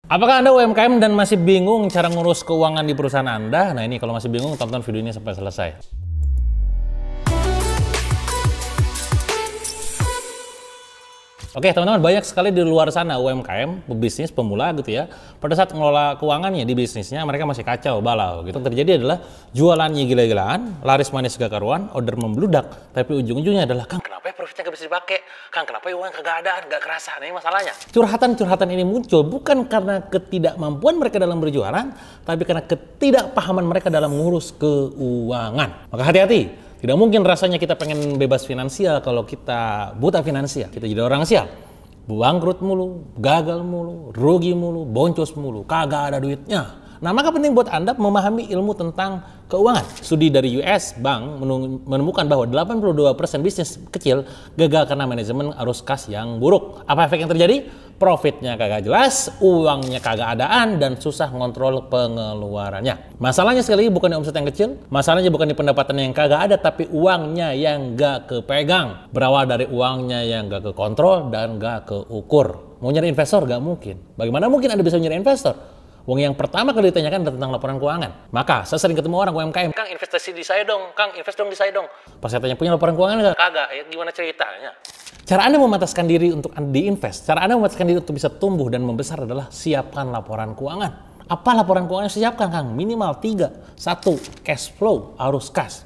Apakah Anda UMKM dan masih bingung cara ngurus keuangan di perusahaan Anda? Nah ini kalau masih bingung, tonton video ini sampai selesai. Oke teman-teman, banyak sekali di luar sana UMKM, pebisnis, pemula gitu ya. Pada saat mengelola keuangannya di bisnisnya, mereka masih kacau, balau gitu. Yang terjadi adalah jualannya gila-gilaan, laris manis gak karuan, order membludak. Tapi ujung-ujungnya adalah, Kang kenapa ya profitnya gak bisa dipakai? Kang kenapa ya uang kagak ada, gak kerasa? Nah ini masalahnya. Curhatan-curhatan ini muncul bukan karena ketidakmampuan mereka dalam berjualan, tapi karena ketidakpahaman mereka dalam mengurus keuangan. Maka hati-hati. Tidak mungkin rasanya kita pengen bebas finansial kalau kita buta finansial. Kita jadi orang sial. Bangkrut mulu, gagal mulu, rugi mulu, boncos mulu, kagak ada duitnya. Nah, maka penting buat Anda memahami ilmu tentang keuangan. Studi dari US Bank menemukan bahwa 82% bisnis kecil gagal karena manajemen arus kas yang buruk. Apa efek yang terjadi? Profitnya kagak jelas, uangnya kagak adaan, dan susah ngontrol pengeluarannya. Masalahnya sekali lagi bukan di omset yang kecil, masalahnya bukan di pendapatan yang kagak ada, tapi uangnya yang gak kepegang. Berawal dari uangnya yang gak kekontrol dan gak keukur. Mau nyari investor gak mungkin. Bagaimana mungkin Anda bisa nyari investor? Uang yang pertama kali ditanyakan adalah tentang laporan keuangan. Maka saya sering ketemu orang UMKM, Kang investasi di saya dong, Kang invest dong di saya dong. Pas saya tanya punya laporan keuangan nggak? Kagak, ya gimana ceritanya? Cara Anda memantaskan diri untuk diinvest, cara Anda memantaskan diri untuk bisa tumbuh dan membesar adalah siapkan laporan keuangan. Apa laporan keuangan yang siapkan, Kang? Minimal 3. 1. Cash flow, arus kas.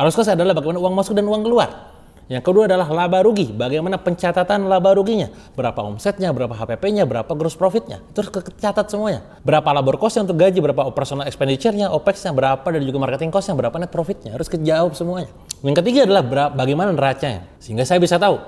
Arus kas adalah bagaimana uang masuk dan uang keluar. Yang kedua adalah laba rugi, bagaimana pencatatan laba ruginya, berapa omsetnya, berapa HPP-nya, berapa gross profit-nya, terus kecatat semuanya. Berapa labor cost-nya untuk gaji, berapa operational expenditure-nya, OPEX-nya, berapa, dan juga marketing cost-nya, berapa net profit-nya, harus kejawab semuanya. Yang ketiga adalah bagaimana neracanya, sehingga saya bisa tahu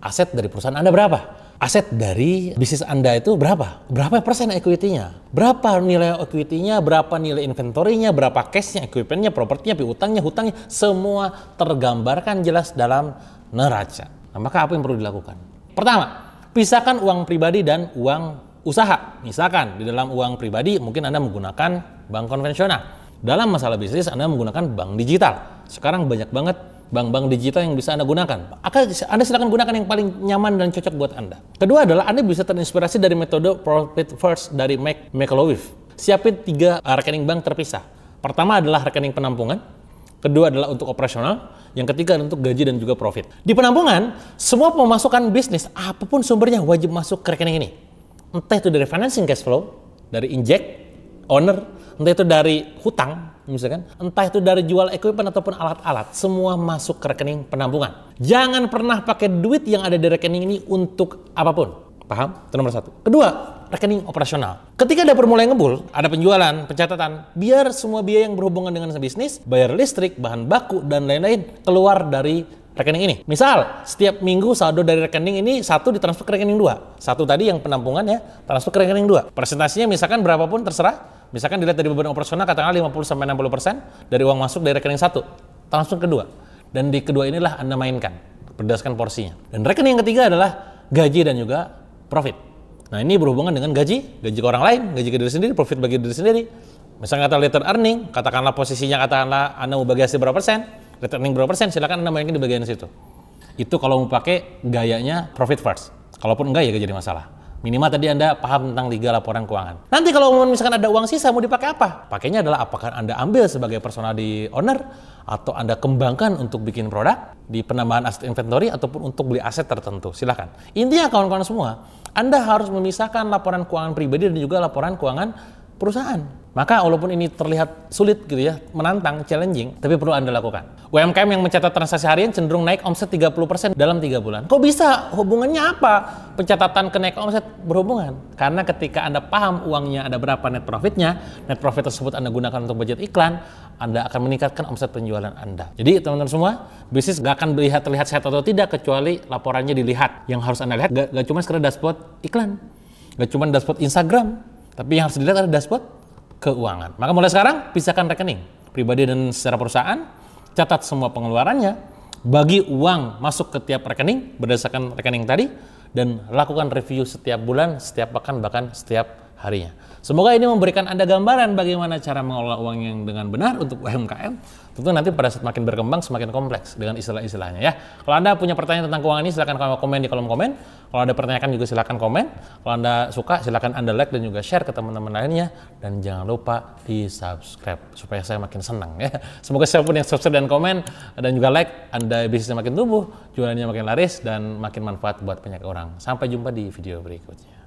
aset dari perusahaan Anda berapa. Aset dari bisnis Anda itu berapa? Berapa persen equity-nya? Berapa nilai equity-nya? Berapa nilai inventory-nya? Berapa cash-nya, equipment-nya, properti-nya, piutangnya, hutangnya? Semua tergambarkan jelas dalam neraca. Nah, maka apa yang perlu dilakukan? Pertama, pisahkan uang pribadi dan uang usaha. Misalkan di dalam uang pribadi mungkin Anda menggunakan bank konvensional. Dalam masalah bisnis Anda menggunakan bank digital. Sekarang banyak banget bank-bank digital yang bisa Anda gunakan. Anda silakan gunakan yang paling nyaman dan cocok buat Anda. Kedua adalah Anda bisa terinspirasi dari metode Profit First dari McAuliffe. Siapin 3 rekening bank terpisah. Pertama adalah rekening penampungan. Kedua adalah untuk operasional. Yang ketiga adalah untuk gaji dan juga profit. Di penampungan, semua pemasukan bisnis, apapun sumbernya wajib masuk ke rekening ini. Entah itu dari financing cash flow, dari inject, owner, entah itu dari hutang, misalkan, entah itu dari jual equipment ataupun alat-alat, semua masuk ke rekening penampungan. Jangan pernah pakai duit yang ada di rekening ini untuk apapun. Paham? Itu nomor 1. Kedua, rekening operasional. Ketika dapur mulai ngebul, ada penjualan, pencatatan, biar semua biaya yang berhubungan dengan bisnis, bayar listrik, bahan baku, dan lain-lain, keluar dari rekening ini. Misal, setiap minggu saldo dari rekening ini 1 ditransfer ke rekening 2. 1 tadi yang penampungan ya, transfer ke rekening 2. Presentasinya misalkan berapapun terserah. Misalkan dilihat dari beban operasional katakanlah 50-60% dari uang masuk dari rekening 1, transfer ke 2. Dan di kedua inilah Anda mainkan berdasarkan porsinya. Dan rekening yang ketiga adalah gaji dan juga profit. Nah ini berhubungan dengan gaji ke orang lain, gaji ke diri sendiri, profit bagi diri sendiri. Misalnya kata later earning, katakanlah posisinya katakanlah Anda mau bagi hasil berapa persen, later earning berapa persen, silakan Anda mainkan di bagian situ. Itu kalau mau pakai gayanya profit first. Kalaupun enggak ya gak jadi masalah. Minimal tadi Anda paham tentang 3 laporan keuangan. Nanti kalau misalkan ada uang sisa mau dipakai apa? Pakainya adalah apakah Anda ambil sebagai personal di owner atau Anda kembangkan untuk bikin produk di penambahan aset inventory ataupun untuk beli aset tertentu. Silakan. Intinya kawan-kawan semua, Anda harus memisahkan laporan keuangan pribadi dan juga laporan keuangan perusahaan. Maka walaupun ini terlihat sulit gitu ya, menantang, challenging, tapi perlu Anda lakukan. UMKM yang mencatat transaksi harian cenderung naik omset 30% dalam 3 bulan. Kok bisa? Hubungannya apa? Pencatatan kenaikan omset berhubungan. Karena ketika Anda paham uangnya ada berapa net profitnya, net profit tersebut Anda gunakan untuk budget iklan, Anda akan meningkatkan omset penjualan Anda. Jadi teman-teman semua, bisnis gak akan terlihat sehat atau tidak kecuali laporannya dilihat. Yang harus Anda lihat gak cuma sekedar dashboard iklan, gak cuma dashboard Instagram, tapi yang harus dilihat adalah dashboard keuangan. Maka mulai sekarang pisahkan rekening pribadi dan secara perusahaan, catat semua pengeluarannya, bagi uang masuk ke tiap rekening berdasarkan rekening tadi, dan lakukan review setiap bulan, setiap pekan, bahkan setiap harinya. Semoga ini memberikan Anda gambaran bagaimana cara mengelola uang yang dengan benar untuk UMKM. Tentu nanti pada saat makin berkembang semakin kompleks dengan istilah-istilahnya ya. Kalau Anda punya pertanyaan tentang keuangan ini silahkan komen di kolom komen. Kalau Anda pertanyakan juga silahkan komen. Kalau Anda suka silahkan Anda like dan juga share ke teman-teman lainnya. Dan jangan lupa di subscribe supaya saya makin senang ya. Semoga siapapun yang subscribe dan komen dan juga like, Anda bisnisnya makin tumbuh, jualannya makin laris dan makin manfaat buat banyak orang. Sampai jumpa di video berikutnya.